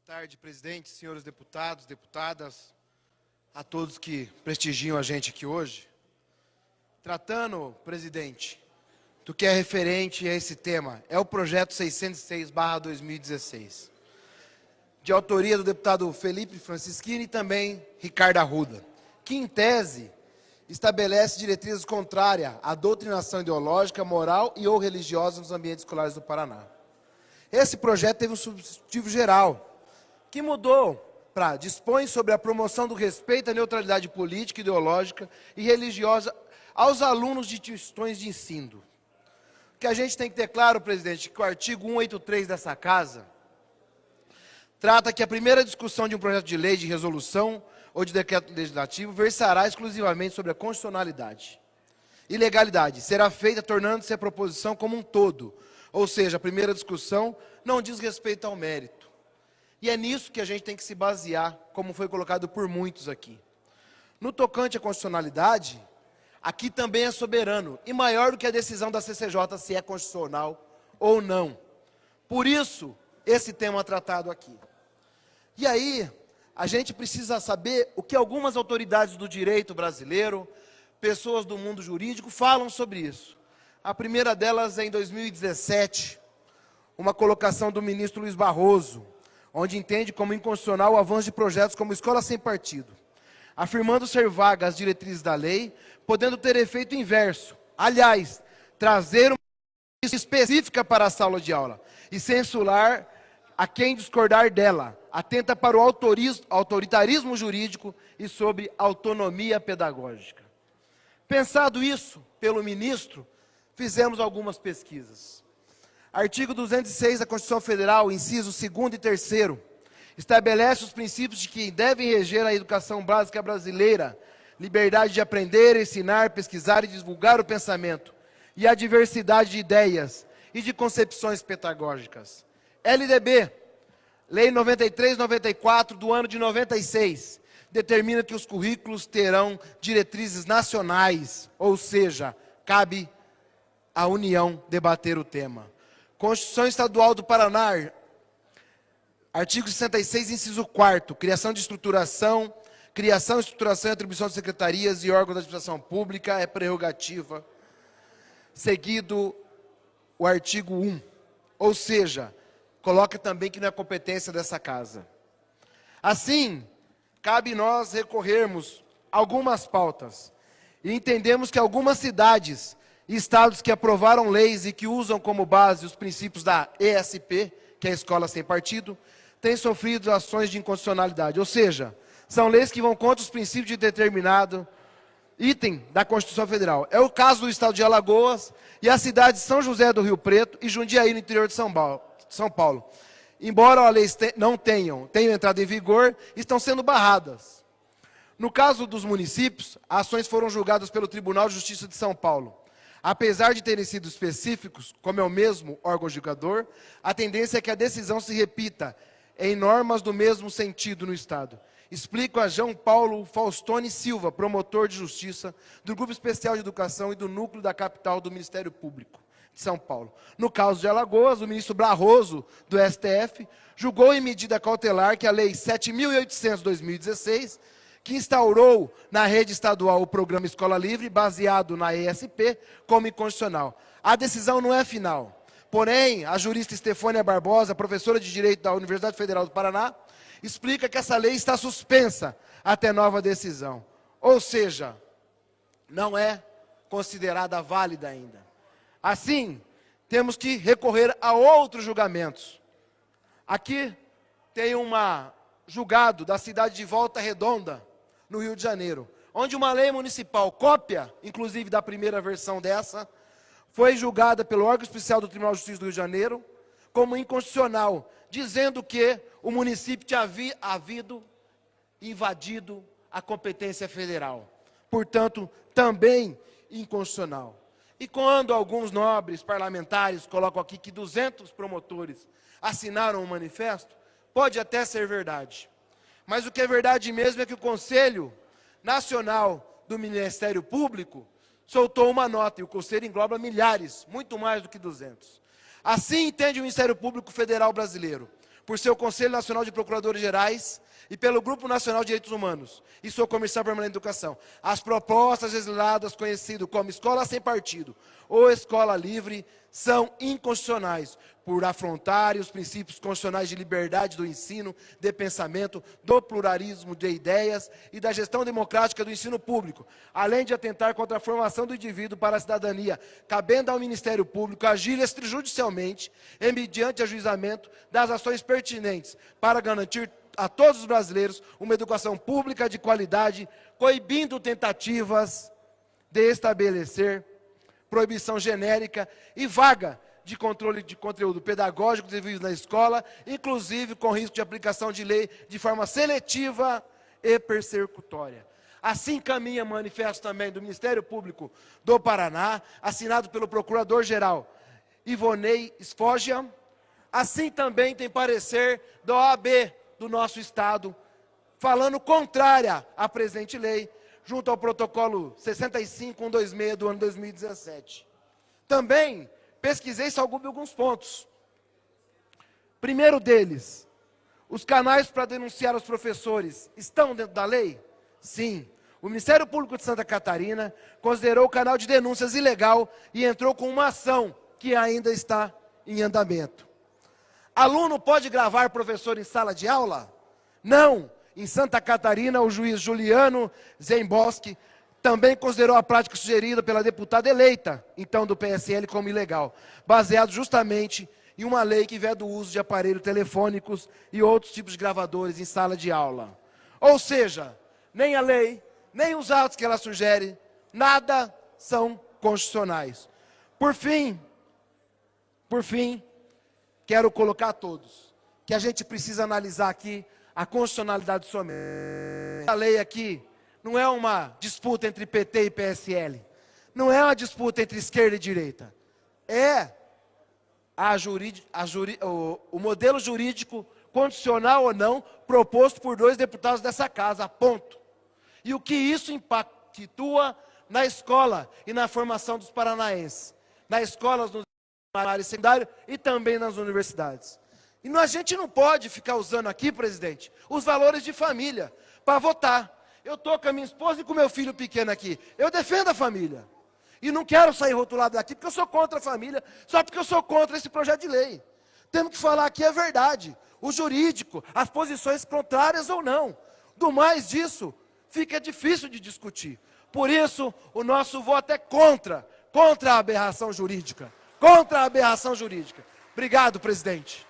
tarde, presidente, senhores deputados, deputadas, a todos que prestigiam a gente aqui hoje. Tratando, presidente, do que é referente a esse tema, é o projeto 606/2016, de autoria do deputado Felipe Francischini e também Ricardo Arruda, que, em tese, estabelece diretrizes contrárias à doutrinação ideológica, moral e ou religiosa nos ambientes escolares do Paraná. Esse projeto teve um substantivo geral, que mudou para dispõe sobre a promoção do respeito à neutralidade política, ideológica e religiosa aos alunos de instituições de ensino. O que a gente tem que ter claro, presidente, que o artigo 183 dessa casa trata que a primeira discussão de um projeto de lei, de resolução ou de decreto legislativo versará exclusivamente sobre a constitucionalidade e legalidade. Será feita tornando-se a proposição como um todo, ou seja, a primeira discussão não diz respeito ao mérito. E é nisso que a gente tem que se basear, como foi colocado por muitos aqui. No tocante à constitucionalidade, aqui também é soberano e maior do que a decisão da CCJ se é constitucional ou não. Por isso, esse tema tratado aqui. E aí, a gente precisa saber o que algumas autoridades do direito brasileiro, pessoas do mundo jurídico, falam sobre isso. A primeira delas é em 2017, uma colocação do ministro Luiz Barroso, onde entende como inconstitucional o avanço de projetos como escola sem partido, afirmando ser vagas as diretrizes da lei, podendo ter efeito inverso. Aliás, trazer uma específica para a sala de aula e censurar a quem discordar dela, atenta para o autoritarismo jurídico e sobre autonomia pedagógica. Pensado isso pelo ministro, fizemos algumas pesquisas. Artigo 206 da Constituição Federal, incisos 2º e 3º, estabelece os princípios de que devem reger a educação básica brasileira, liberdade de aprender, ensinar, pesquisar e divulgar o pensamento, e a diversidade de ideias e de concepções pedagógicas. LDB, Lei 93/94 do ano de 96, determina que os currículos terão diretrizes nacionais, ou seja, cabe à União debater o tema. Constituição Estadual do Paraná, artigo 66, inciso 4º, criação, estruturação e atribuição de secretarias e órgãos da administração pública é prerrogativa. Seguido o artigo 1, ou seja, coloca também que não é competência dessa casa. Assim, cabe nós recorrermos a algumas pautas e entendemos que algumas cidades e estados que aprovaram leis e que usam como base os princípios da ESP, que é a Escola Sem Partido, têm sofrido ações de inconstitucionalidade, ou seja, são leis que vão contra os princípios de determinado item da Constituição Federal. É o caso do estado de Alagoas e a cidade de São José do Rio Preto e Jundiaí, no interior de São Paulo. Embora as leis não tenham entrado em vigor, estão sendo barradas. No caso dos municípios, ações foram julgadas pelo Tribunal de Justiça de São Paulo. Apesar de terem sido específicos, como é o mesmo órgão julgador, a tendência é que a decisão se repita em normas do mesmo sentido no Estado. Explico a João Paulo Faustone Silva, promotor de justiça do Grupo Especial de Educação e do Núcleo da Capital do Ministério Público de São Paulo. No caso de Alagoas, o ministro Barroso, do STF, julgou em medida cautelar que a Lei 7.800/2016, que instaurou na rede estadual o programa Escola Livre, baseado na ESP, como inconstitucional. A decisão não é final. Porém, a jurista Estefânia Barbosa, professora de Direito da Universidade Federal do Paraná, explica que essa lei está suspensa até nova decisão. Ou seja, não é considerada válida ainda. Assim, temos que recorrer a outros julgamentos. Aqui tem um julgado da cidade de Volta Redonda, no Rio de Janeiro, onde uma lei municipal, cópia, inclusive da primeira versão dessa, foi julgada pelo órgão especial do Tribunal de Justiça do Rio de Janeiro como inconstitucional, dizendo que o município tinha invadido a competência federal. Portanto, também inconstitucional. E quando alguns nobres parlamentares colocam aqui que 200 promotores assinaram um manifesto, pode até ser verdade. Mas o que é verdade mesmo é que o Conselho Nacional do Ministério Público soltou uma nota, e o Conselho engloba milhares, muito mais do que 200. Assim entende o Ministério Público Federal Brasileiro. por seu Conselho Nacional de Procuradores Gerais e pelo Grupo Nacional de Direitos Humanos e sua Comissão Permanente de Educação. As propostas legisladas, conhecidas como escola sem partido ou escola livre, são inconstitucionais por afrontarem os princípios constitucionais de liberdade do ensino, de pensamento, do pluralismo de ideias e da gestão democrática do ensino público, além de atentar contra a formação do indivíduo para a cidadania, cabendo ao Ministério Público agir extrajudicialmente e mediante ajuizamento das ações pertinentes para garantir a todos os brasileiros uma educação pública de qualidade, coibindo tentativas de estabelecer proibição genérica e vaga de controle de conteúdo pedagógico devido na escola, inclusive com risco de aplicação de lei de forma seletiva e persecutória. Assim caminha manifesto também do Ministério Público do Paraná, assinado pelo Procurador-Geral Ivonei Sfoggia. Assim também tem parecer da OAB do nosso Estado, falando contrária à presente lei, junto ao protocolo 65-126 do ano 2017. Também pesquisei e salvei alguns pontos. Primeiro deles, os canais para denunciar os professores estão dentro da lei? Sim. O Ministério Público de Santa Catarina considerou o canal de denúncias ilegal e entrou com uma ação que ainda está em andamento. Aluno pode gravar professor em sala de aula? Não. Em Santa Catarina, o juiz Juliano Zemboski também considerou a prática sugerida pela deputada eleita, então do PSL, como ilegal, baseado justamente em uma lei que veda o uso de aparelhos telefônicos e outros tipos de gravadores em sala de aula. Ou seja, nem a lei, nem os atos que ela sugere, nada são constitucionais. Por fim, quero colocar a todos que a gente precisa analisar aqui a constitucionalidade somente. A lei aqui não é uma disputa entre PT e PSL. Não é uma disputa entre esquerda e direita. É o modelo jurídico, constitucional ou não, proposto por 2 deputados dessa casa, ponto. E o que isso impactua na escola e na formação dos paranaenses. Nas escolas, no primário e secundário e também nas universidades. E a gente não pode ficar usando aqui, presidente, os valores de família para votar. Eu estou com a minha esposa e com o meu filho pequeno aqui. Eu defendo a família. E não quero sair rotulado daqui porque eu sou contra a família, só porque eu sou contra esse projeto de lei. Temos que falar aqui a verdade, o jurídico, as posições contrárias ou não. Do mais disso, fica difícil de discutir. Por isso, o nosso voto é contra a aberração jurídica. Contra a aberração jurídica. Obrigado, presidente.